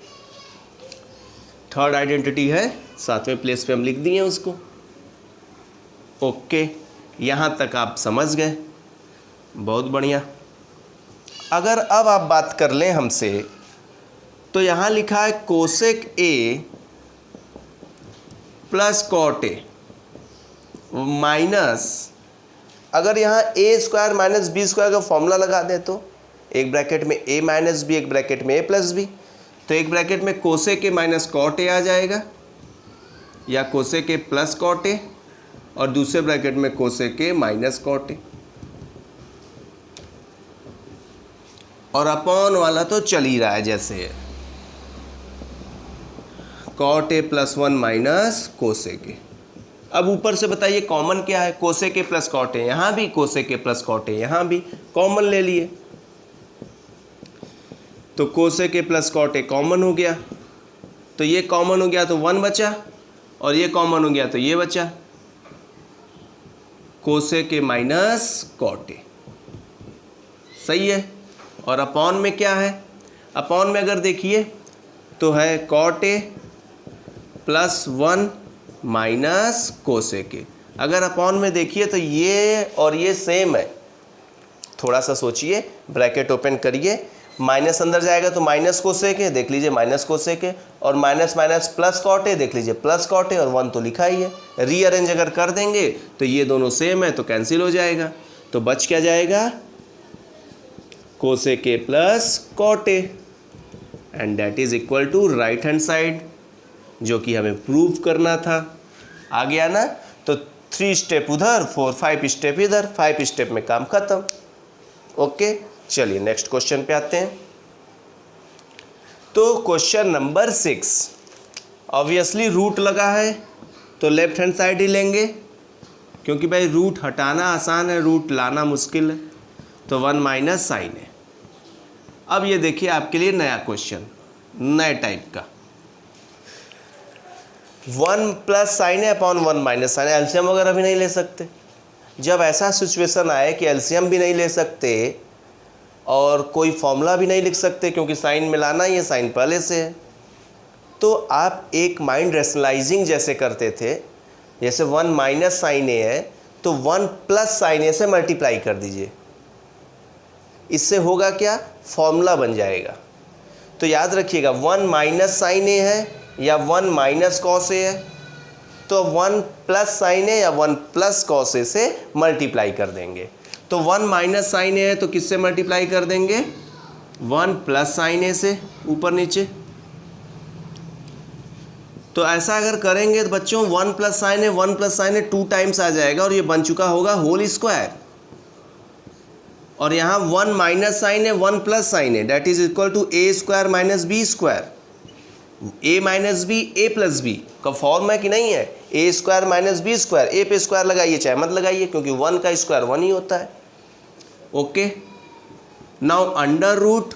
थर्ड आइडेंटिटी है, 7वें प्लेस पे हम लिख दिए उसको। ओके, यहाँ तक आप समझ गए, बहुत बढ़िया। अगर अब आप बात कर लें हमसे, तो यहाँ लिखा है cosec A plus cot A minus, अगर यहाँ A square minus B square का फॉर्मूला लगा दें तो एक ब्रैकेट में ए माइनस बी, एक ब्रैकेट में ए प्लस बी, तो एक ब्रैकेट में cosec A minus cot A आ जाएगा, या cosec A plus cot A, और दूसरे ब्रैकेट में cosec A minus cot A, और अपॉन वाला तो चल ही रहा है जैसे है, cot A plus 1 minus cosec A. अब ऊपर से बताइए कॉमन क्या है, cosec A plus cot A, यहाँ भी cosec A plus cot A, यहाँ भी कॉमन ले लिए, तो cosec A plus cot A common हो गया, तो ये कॉमन हो गया तो 1 बचा, और ये कॉमन हो गया तो ये बचा, cosec A minus cot A. सही है। और अपॉन में क्या है, अपॉन में अगर देखिए तो है cot A plus 1 minus cosec A. अगर अपॉन में देखिए तो ये और ये सेम है, थोड़ा सा सोचिए, ब्रैकेट ओपन करिए, माइनस अंदर जाएगा तो माइनस कोसेक ए, देख लीजिए माइनस कोसेक ए, और minus minus plus cot A, देख लीजिए प्लस कॉट ए, और 1 तो लिखा ही है। रीअरेंज अगर कर देंगे तो ये दोनों सेम है तो कैंसिल हो जाएगा, तो बच क्या जाएगा, cosec A plus cot A, and that is equal to right hand side, जो कि हमें प्रूव करना था। आ गया ना, तो 3 स्टेप उधर, 5 स्टेप इधर, 5 स्टेप में काम खत्म। ओके, चलिए नेक्स्ट क्वेश्चन पे आते हैं। तो क्वेश्चन नंबर 6, ऑब्वियसली रूट लगा है तो लेफ्ट हैंड साइड ही लेंगे, क्योंकि भाई रूट हटाना आसान है, रूट लाना मुश्किल है, तो 1 माइनस साइन है। अब ये देखिए आपके लिए नया क्वेश्चन, नए टाइप का, 1 प्लस साइन है अपॉन 1 माइनस साइन है। एलसीएम वगैरह भी नहीं ले सकते। जब ऐसा सिचुएशन आए कि एलसीएम भी नहीं ले सकते और कोई फॉर्मूला भी नहीं लिख सकते, क्योंकि साइन मिलाना ही है, साइन पहले से है, तो आप एक माइंड रैशनलाइजिंग जैसे करते थे, जैसे 1 माइनस साइन ए है तो 1 प्लस साइन ए से मल्टीप्लाई कर दीजिए। इससे होगा क्या, फॉर्मूला बन जाएगा। तो याद रखिएगा 1 माइनस साइन ए है या 1 माइनस कॉस ए है, तो 1 प्लस साइन ए या 1 प्लस कॉस ए से मल्टीप्लाई कर देंगे। तो 1 माइनस साइन ए है तो किससे मल्टीप्लाई कर देंगे, 1 प्लस साइन ए से, ऊपर नीचे। तो ऐसा अगर करेंगे तो बच्चों 1 प्लस साइन ए 1 प्लस साइन ए 2 टाइम्स आ जाएगा, और ये बन चुका होगा होल स्क्वायर। और यहाँ 1 माइनस साइन है 1 प्लस साइन है, that is equal to A square minus B square. A minus B A plus B का फॉर्म है कि नहीं है, A square minus B square, A पे स्क्वायर लगाइए चाहे मत लगाइए, क्योंकि 1 का स्क्वायर 1 ही होता है। Okay, now under root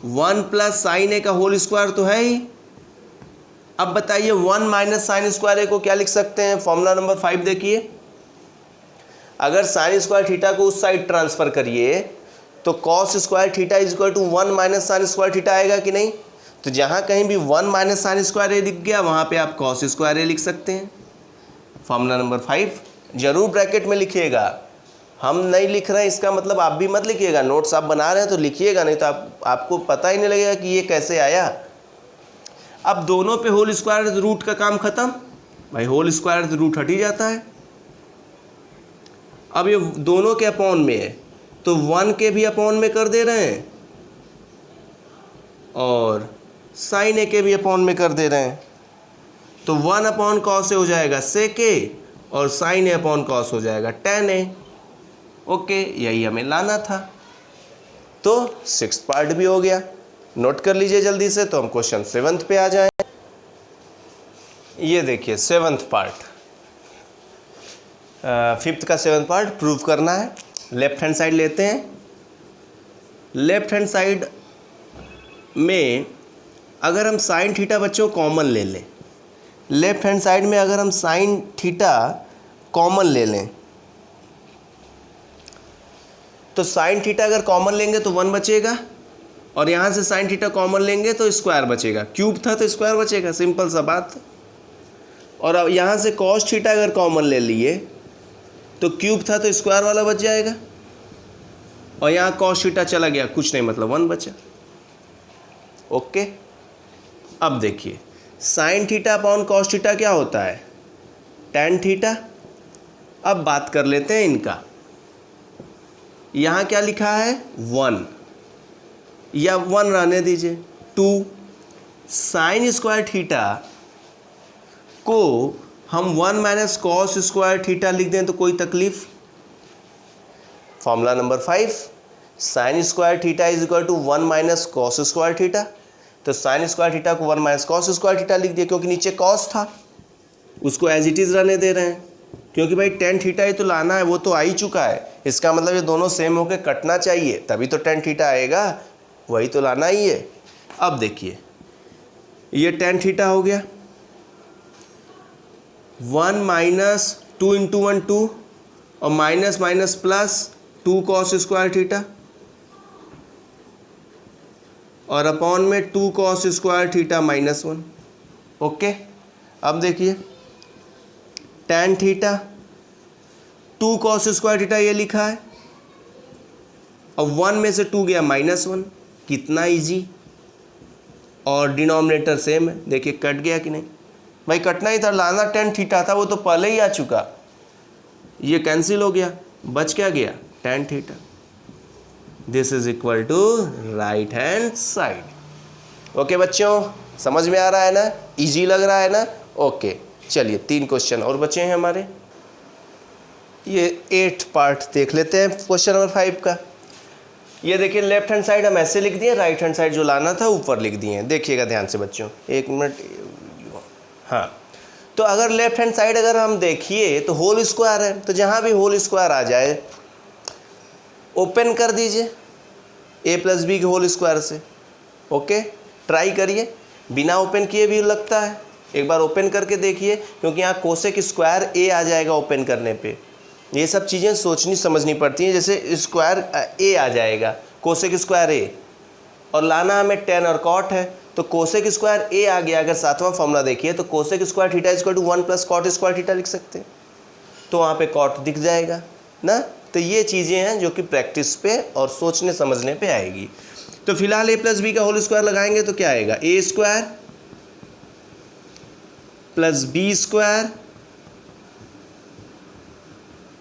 1 plus sine A का होल स्क्वायर तो है ही। अब बताइए 1 माइनस साइन स्क्वायर ए को क्या लिख सकते हैं, फॉर्मूला नंबर 5 देखिए। अगर साइन स्क्वायर थीटा को उस साइड ट्रांसफर करिए तो cos square theta is equal to 1 minus sine square theta आएगा कि नहीं। तो जहाँ कहीं भी 1 माइनस साइन स्क्वायर ए दिख गया वहाँ पे आप कॉस स्क्वायर ए लिख सकते हैं। फॉर्मूला नंबर 5 जरूर ब्रैकेट में लिखिएगा। हम नहीं लिख रहे हैं इसका मतलब आप भी मत लिखिएगा, नोट्स आप बना रहे हैं तो लिखिएगा, नहीं तो आपको पता ही नहीं लगेगा कि ये कैसे आया। अब दोनों पे होल स्क्वायर रूट का काम खत्म, भाई होल स्क्वायर रूट हट ही जाता है। अब ये दोनों के अपॉन में है तो 1 के भी अपॉन में कर दे रहे हैं और साइन ए के भी अपॉन में कर दे रहे हैं, तो 1 अपॉन कॉस ए हो जाएगा सेक ए और साइन ए अपॉन कॉस हो जाएगा tan a। ओके, यही हमें लाना था। तो 6th पार्ट भी हो गया। नोट कर लीजिए जल्दी से, तो हम क्वेश्चन 7th पे आ जाएं। ये देखिए 7th पार्ट, 5th का 7th पार्ट प्रूव करना है। लेफ्ट हैंड साइड लेते हैं। लेफ्ट हैंड साइड में अगर हम साइन थीटा बच्चों कॉमन ले लें, लेफ्ट हैंड साइड में अगर हम साइन थीटा कॉमन ले लें, तो साइन थीटा अगर कॉमन लेंगे तो 1 बचेगा, और यहाँ से साइन थीटा कॉमन लेंगे तो स्क्वायर बचेगा। क्यूब था तो स्क्वायर बचेगा, सिंपल सा बात। और अब यहाँ से कॉस थीटा अगर कॉमन ले लिए तो क्यूब था तो स्क्वायर वाला बच जाएगा, और यहाँ कॉस थीटा चला गया, कुछ नहीं, मतलब 1 बचा। ओके, अब देखिए sine theta upon cos theta क्या होता है, टैन थीटा। अब बात कर लेते हैं इनका। यहाँ क्या लिखा है 1, या 1 रहने दीजिए, 2 साइन स्क्वायर थीटा को हम 1 माइनस कॉस स्क्वायर थीटा लिख दें तो कोई तकलीफ। Formula number 5, sine square theta is equal to 1 minus cos square theta. तो साइन स्क्वायर थीटा को 1 माइनस कॉस स्क्वायर थीटा लिख दिया, क्योंकि नीचे कॉस था, उसको एज इट इज रहने दे रहे हैं, क्योंकि भाई टेन थीटा ही तो लाना है, वो तो आ ही चुका है। इसका मतलब ये दोनों सेम होके कटना चाहिए, तभी तो टेन थीटा आएगा, वही तो लाना ही है। अब देखिए ये टेन थीटा हो गया, 1 माइनस 2 इंटू 1 2, और minus minus plus 2 cos square theta, और अपॉन में 2 cos square theta minus 1। Okay, अब देखिए tan theta 2 cos square theta ये लिखा है, और 1 में से 2 गया -1, कितना इजी। और डिनोमिनेटर सेम है, देखिए कट गया कि नहीं, भाई कटना ही था, लाना टैन थीटा था, वो तो पहले ही आ चुका, ये कैंसिल हो गया, बच क्या गया tan theta. This is equal to right hand side. Okay बच्चों, समझ में आ रहा है ना, इजी लग रहा है ना। ओके चलिए 3 क्वेश्चन और बचे हैं हमारे। ये 8th पार्ट देख लेते हैं क्वेश्चन नंबर 5 का। ये देखिए लेफ्ट हैंड साइड हम ऐसे लिख दिए, राइट हैंड साइड जो लाना था ऊपर लिख दिए हैं। देखिएगा ध्यान से बच्चों, 1 मिनट। हाँ, तो अगर लेफ्ट हैंड साइड अगर हम देखिए तो होल स्क्वायर है, तो जहाँ भी होल स्क्वायर आ जाए ओपन कर दीजिए a प्लस बी के होल स्क्वायर से। ओके, ट्राई करिए, बिना ओपन किए भी लगता है, एक बार ओपन करके देखिए, क्योंकि यहाँ कोसेक स्क्वायर a आ जाएगा ओपन करने पे। ये सब चीज़ें सोचनी समझनी पड़ती हैं, जैसे स्क्वायर a आ जाएगा, कोसेक स्क्वायर a, और लाना हमें टेन और कॉट है, तो कोसेक स्क्वायर a आ गया। अगर 7वां फॉर्मूला देखिए तो cosec square theta equal to 1 plus cot square theta लिख सकते हैं, तो वहाँ पे कॉट दिख जाएगा ना। तो ये चीज़ें हैं जो कि प्रैक्टिस पे और सोचने समझने पे आएगी। तो फिलहाल a प्लस बी का होल स्क्वायर लगाएंगे तो क्या आएगा, a square plus B square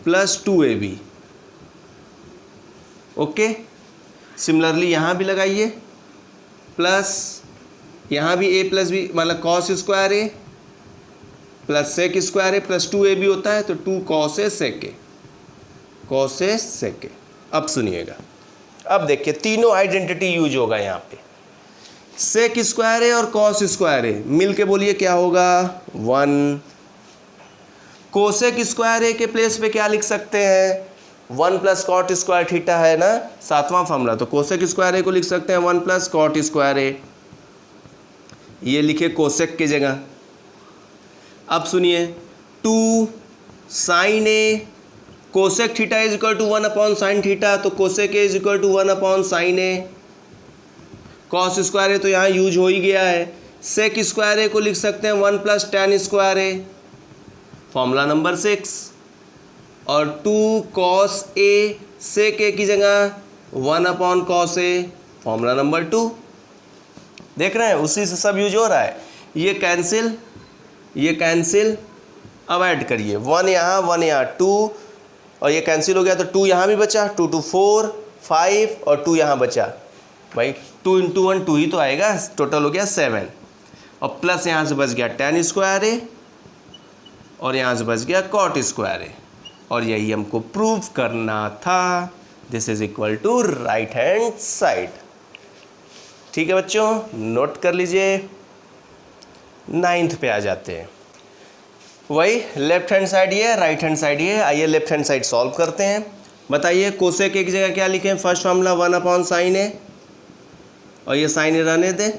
plus 2ab। Okay, similarly यहाँ भी लगाइए, प्लस यहाँ भी a प्लस बी मतलब cos square a plus sec square a plus 2ab होता है, तो 2 cos A sec A, cos A sec ए। अब सुनिएगा, अब देखिए तीनों आइडेंटिटी यूज होगा यहाँ पे, सेक स्क्वायर ए और कॉस स्क्वायर ए मिल के बोलिए क्या होगा 1। कोसेक स्क्वायर ए के प्लेस पे क्या लिख सकते हैं 1 प्लस कॉट स्क्वायर थीटा है ना, 7वां फॉर्मूला, तो कोसेक स्क्वायर ए को लिख सकते हैं 1 प्लस कॉट स्क्वायर ए, ये लिखे कोसेक की जगह। अब सुनिए 2 sine A, cosec theta is equal to 1 upon sine theta, तो cosec A is equal to 1 upon sine A. Cos square A तो यहाँ यूज हो ही गया है, सेक स्क्वायर ए को लिख सकते हैं 1 प्लस टैन स्क्वायर ए, फॉर्मूला नंबर 6, और 2 कॉस ए सेक ए की जगह 1 upon cos A, formula number 2। देख रहे हैं उसी से सब यूज हो रहा है। ये कैंसिल, ये कैंसिल, अब ऐड करिए 1 यहाँ 1 यहाँ 2, और ये कैंसिल हो गया तो 2 यहाँ भी बचा, 2 2 4 5, और 2 यहाँ बचा, भाई 2 इंटू 1 2 ही तो आएगा, टोटल हो गया 7, और प्लस यहाँ से बच गया टैन स्क्वायर ए, और यहाँ से बच गया कॉट स्क्वायर ए, और यही हमको प्रूव करना था। This is equal to right hand side. ठीक है बच्चों, नोट कर लीजिए। 9th पे आ जाते हैं। वही लेफ्ट हैंड साइड ये, राइट हैंड साइड ये। आइए लेफ्ट हैंड साइड सॉल्व करते हैं। बताइए कोसेक एक जगह क्या लिखें, फर्स्ट फॉर्मूला 1/sin ए, और ये साइन ए रहने दें,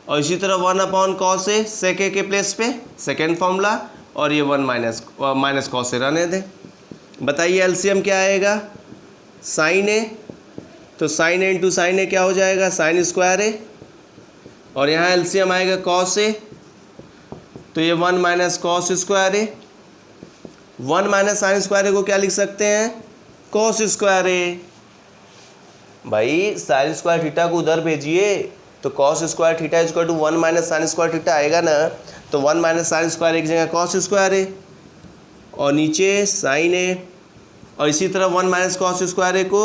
और इसी तरह 1/cos ए सेक ए के प्लेस पे सेकेंड फॉर्मूला, और ये 1 माइनस कॉस ए रहने दें। बताइए एलसीएम क्या आएगा, साइन ए, तो साइन ए इंटू साइन ए क्या हो जाएगा, साइन स्क्वायर ए, और यहाँ एलसीएम आएगा कॉस ए, तो ये 1 minus cos square A. 1 minus sine square A को क्या लिख सकते हैं, कॉस स्क्वायर ए। भाई साइन स्क्वायर थीटा को उधर भेजिए, तो cos square theta is equal to 1 minus sine square theta आएगा ना, तो 1 माइनस साइन स्क्वायर एक जगह कॉस स्क्वायर ए, और नीचे साइन ए, और इसी तरह 1 माइनस कॉस स्क्वायर ए को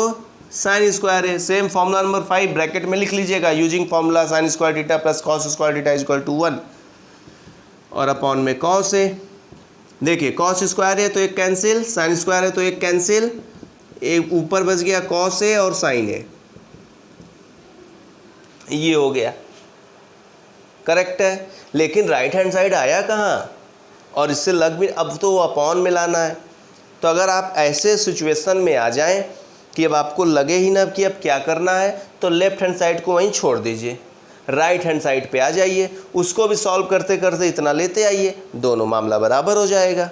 sine square A. Same formula number 5 bracket में लिख लीजिएगा, using formula sine square theta plus cos square theta is equal to 1, और अपॉन में कॉस ए। देखिए कॉस स्क्वायर है तो एक कैंसिल, साइन स्क्वायर है तो एक कैंसिल, एक ऊपर बच गया कॉस ए और साइन ए, ये हो गया, करेक्ट है। लेकिन राइट हैंड साइड आया कहाँ, और इससे लग भी, अब तो अपॉन में लाना है। तो अगर आप ऐसे सिचुएशन में आ जाएं कि अब आपको लगे ही ना कि अब क्या करना है, तो लेफ्ट हैंड साइड को वहीं छोड़ दीजिए, राइट हैंड साइड पे आ जाइए, उसको भी सॉल्व करते करते इतना लेते आइए, दोनों मामला बराबर हो जाएगा।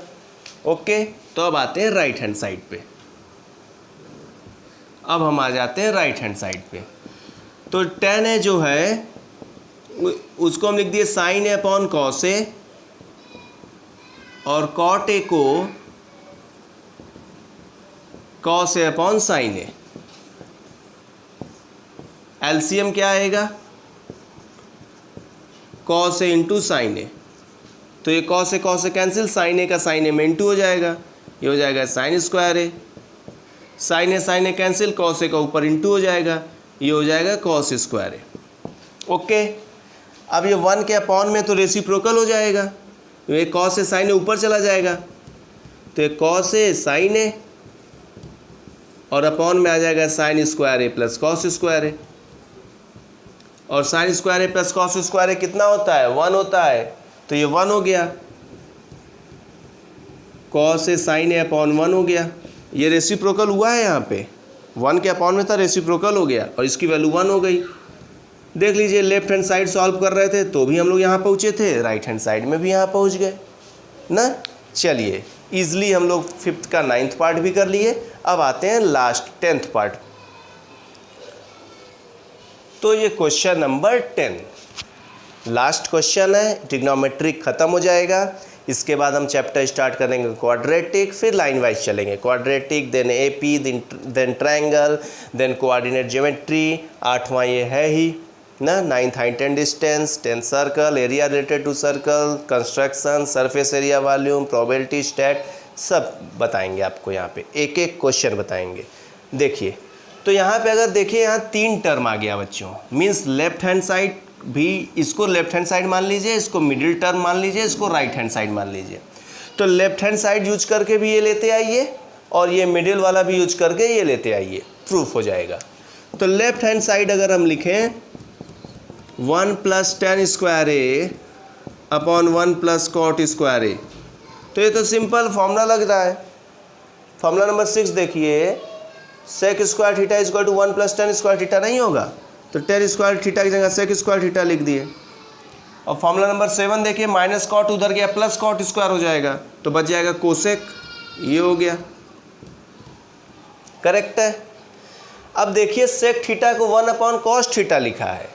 ओके, तो अब आते हैं राइट हैंड साइड पे। अब हम आ जाते हैं राइट हैंड साइड पे। तो tan ए जो है उसको हम लिख दिए sign A upon cos A, और कॉट ए को cos A upon sine A. LCM क्या आएगा, कॉस ए इंटू साइन ए, तो ये cos A cancel, sign A का साइन ए में इंटू हो जाएगा, ये हो जाएगा sine square A, sign A cancel, cos A का ऊपर इंटू हो जाएगा, ये हो जाएगा कॉस स्क्वायर ए। ओके, अब ये 1 के अपॉन में तो रेसिप्रोकल हो जाएगा, ये कॉस ए साइन ए ऊपर चला जाएगा, तो ये कॉस ए साइन ए, और अपॉन में आ जाएगा साइन स्क्वायर ए प्लस कॉस स्क्वायर ए, और साइन स्क्वायर ए प्लस कॉस स्क्वायर ए कितना होता है, 1 होता है, तो ये 1 हो गया, cos A sign A upon 1 हो गया। ये रेसिप्रोकल हुआ है, यहाँ पे 1 के अपॉन में था, रेसिप्रोकल हो गया, और इसकी वैल्यू 1 हो गई। देख लीजिए लेफ्ट हैंड साइड सॉल्व कर रहे थे तो भी हम लोग यहाँ पहुँचे थे, राइट हैंड साइड में भी यहाँ पहुँच गए ना। चलिए ईजिली हम लोग 5th का 9th पार्ट भी कर लिए। अब आते हैं लास्ट 10th पार्ट। तो ये क्वेश्चन नंबर 10 लास्ट क्वेश्चन है, ट्रिग्नोमेट्रिक खत्म हो जाएगा। इसके बाद हम चैप्टर स्टार्ट करेंगे क्वाड्रेटिक, फिर लाइन वाइज चलेंगे, quadratic then AP then triangle then coordinate geometry, 8वां ये है ही ना, 9th height and distance, 10th circle, area related to circle, construction, surface area volume, probability stat, सब बताएंगे आपको। यहाँ पे एक एक क्वेश्चन बताएंगे। देखिए तो यहाँ पे अगर देखिए यहाँ 3 टर्म आ गया बच्चों, मीन्स लेफ्ट हैंड साइड भी, इसको लेफ्ट हैंड साइड मान लीजिए, इसको मिडिल टर्म मान लीजिए, इसको राइट हैंड साइड मान लीजिए। तो लेफ्ट हैंड साइड यूज करके भी ये लेते आइए, और ये मिडिल वाला भी यूज करके ये लेते आइए, प्रूफ हो जाएगा। तो लेफ्ट हैंड साइड अगर हम लिखें 1 + tan square A upon 1 + cot square A, तो ये तो सिंपल फॉर्मूला लग रहा है। फॉर्मूला नंबर 6 देखिए, sec square theta is equal to 1 + tan square theta नहीं होगा, तो tan स्क्वायर थीटा की जगह सेक स्क्वायर थीटा लिख दिए। और फॉर्मूला नंबर 7 देखिए, माइनस कॉट उधर गया, प्लस कॉट स्क्वायर हो जाएगा, तो बच जाएगा कोसेक, ये हो गया, करेक्ट है। अब देखिए सेक थीटा को 1/cos थीटा लिखा है,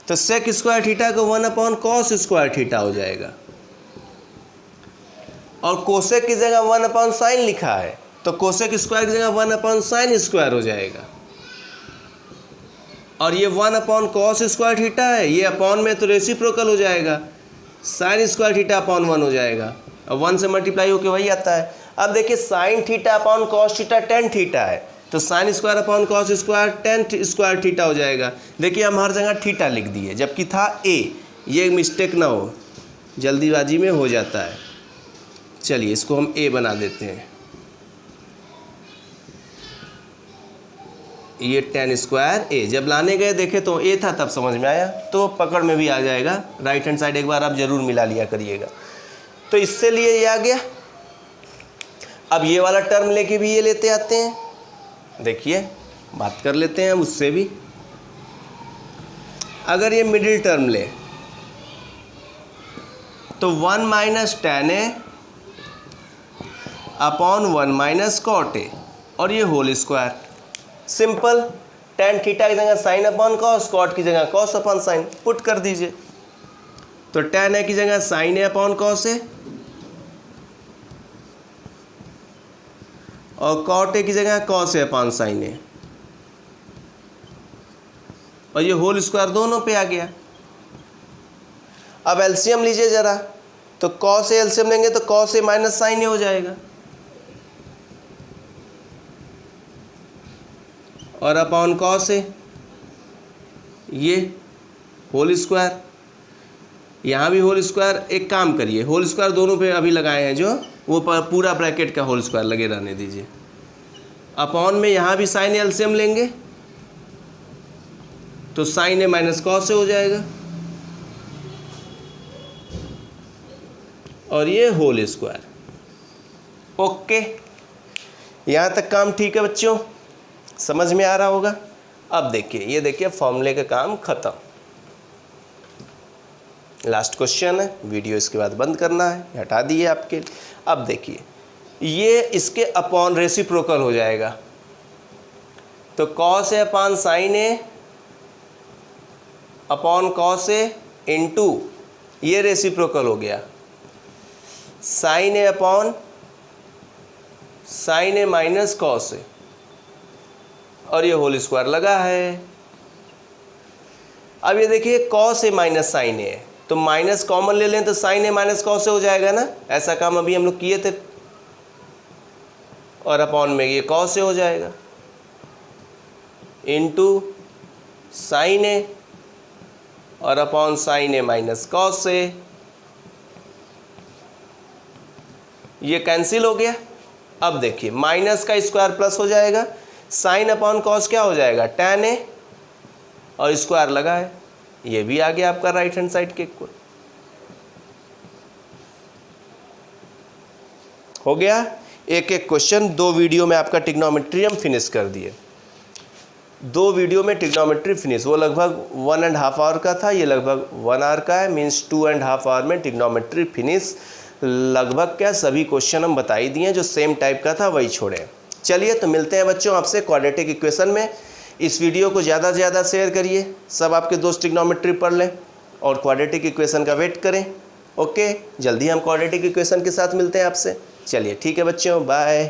तो सेक स्क्वायर थीटा को 1/cos स्क्वायर थीटा हो जाएगा, और कोसेक की जगह 1/sin लिखा है, तो कोसेक स्क्वायर की जगह 1/sin स्क्वायर हो जाएगा। और ये 1/cos स्क्वायर थीटा है, ये अपॉन में तो रेसिप्रोकल हो जाएगा, साइन स्क्वायर थीटा अपॉन 1 हो जाएगा, और 1 से मल्टीप्लाई होकर वही आता है। अब देखिए sine theta upon cos theta tan theta है, तो sine square upon cos square tan square theta हो जाएगा। देखिए हम हर जगह थीटा लिख दिए, जबकि था ए, ये मिस्टेक ना हो, जल्दीबाजी में हो जाता है। चलिए इसको हम ए बना देते हैं। ये tan स्क्वायर ए, जब लाने गए देखे तो ए था तब समझ में आया, तो पकड़ में भी आ जाएगा। राइट हैंड साइड एक बार आप ज़रूर मिला लिया करिएगा। तो इससे लिए ये आ गया। अब ये वाला टर्म लेके भी ये लेते आते हैं। देखिए बात कर लेते हैं हम उससे भी। अगर ये मिडिल टर्म ले तो 1 minus tan A upon 1 minus cot A और ये whole square. Simple, tan theta की जगह साइन अपॉन कॉस, कॉट की जगह कॉस अपॉन साइन पुट कर दीजिए। तो tan ए की जगह sign A upon cos A और कॉट ए की जगह cos A upon sine A और ये होल स्क्वायर दोनों पे आ गया। अब एलसीएम लीजिए ज़रा, तो कॉस ए एलसीएम लेंगे तो कॉस ए माइनस साइन ए हो जाएगा और अपॉन कॉस ए ये होल स्क्वायर, यहाँ भी होल स्क्वायर। एक काम करिए, होल स्क्वायर दोनों पे अभी लगाए हैं जो, वो पूरा ब्रैकेट का होल स्क्वायर लगे रहने दीजिए। अपॉन में यहाँ भी साइन एलसीएम लेंगे तो sign A minus cos A हो जाएगा और ये होल स्क्वायर। ओके, यहाँ तक काम ठीक है बच्चों, समझ में आ रहा होगा। अब देखिए, ये देखिए फॉर्मूले का काम खत्म। लास्ट क्वेश्चन है, वीडियो इसके बाद बंद करना है, हटा दिए आपके। अब देखिए ये इसके अपॉन रेसिप्रोकल हो जाएगा, तो cos A upon sine A upon cos A into ये रेसिप्रोकल हो गया sign A upon sine A minus cos A और ये होल स्क्वायर लगा है। अब ये देखिए कॉस ए माइनस साइन ए, तो माइनस कॉमन ले लें तो sign A minus cos A हो जाएगा ना, ऐसा काम अभी हम लोग किए थे। और अपॉन में ये कॉस ए हो जाएगा इनटू साइन ए और upon sine A minus cos A, ये कैंसिल हो गया। अब देखिए माइनस का स्क्वायर प्लस हो जाएगा, साइन अपॉन कॉस क्या हो जाएगा tan ए और स्क्वायर लगा है, ये भी आ गया आपका राइट हैंड साइड के इक्वल। हो गया एक एक क्वेश्चन। 2 वीडियो में आपका ट्रिग्नोमेट्री हम फिनिश कर दिए। 2 वीडियो में ट्रिग्नोमेट्री फिनिश, वो लगभग 1.5 आवर का था, ये लगभग 1 आवर का है, मीन्स 2.5 आवर में ट्रिग्नोमेट्री फिनिश। लगभग क्या सभी क्वेश्चन हम बता ही दिए, जो सेम टाइप का था वही छोड़े। चलिए तो मिलते हैं बच्चों आपसे क्वाड्रेटिक इक्वेशन में। इस वीडियो को ज़्यादा से ज़्यादा शेयर करिए, सब आपके दोस्त ट्रिग्नोमेट्री पढ़ लें और क्वाड्रेटिक इक्वेशन का वेट करें। ओके, जल्दी हम क्वाड्रेटिक इक्वेशन के साथ मिलते हैं आपसे। चलिए ठीक है बच्चों, बाय।